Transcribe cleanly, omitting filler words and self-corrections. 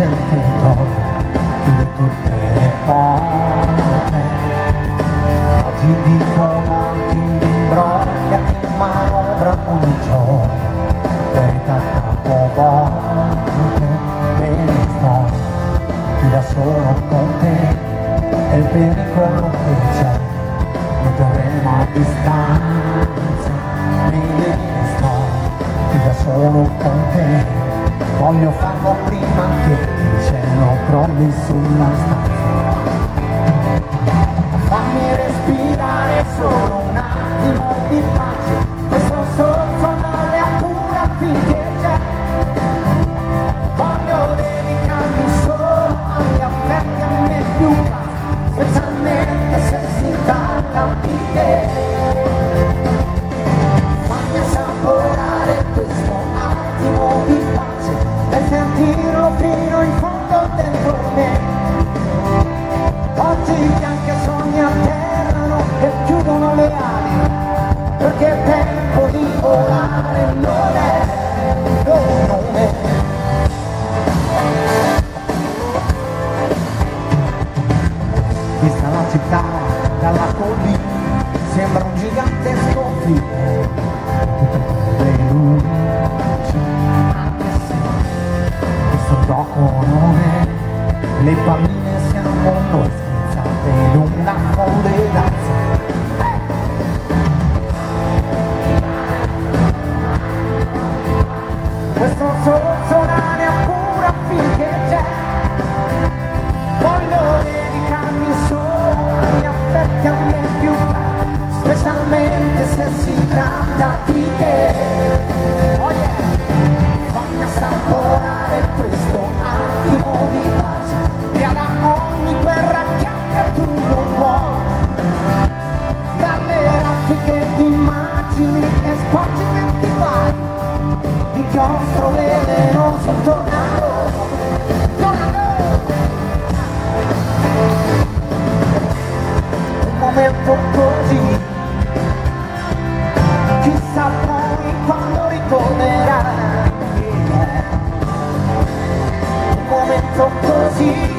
sentito di tutte le volte. Oggi dico non ti imbroglia, ti manovra un giorno, verità troppo volte, bene sto, qui da solo con te, è il pericolo che c'è, noi dovremo a distanza, bene sto, qui da solo con te. Voglio farlo prima che il cielo crolli sulla stanza. Fammi respirare solo un attimo di pace, questo sonno le pura finché c'è. Voglio dedicarmi solo agli affetti a me più cari, specialmente se si tratta di te. Fammi assaporare questo attimo di pace e sentirlo fino in fondo dentro me. Oggi gli anche sogni atterrano e chiudono le ali, perché il tempo di volare non è, non è. Vista la città dalla collina sembra un gigantesco film, le luci, anche se questo gioco non è, le palline siamo noi scherzate in una folle danza. Questo sorso d'aria pura finché c'è, voglio dedicarmi solo agli affetti a me più cari, specialmente se si tratta di te. Oh yeah! Fammi assaporare questo attimo di pace, via da ogni guerra che anche tu non vuoi, dalle raffiche di immagini e sporci che ti fai, inchiostro velenoso tornado, tornado. Un momento così, chissà poi quando ritornerà. Un momento così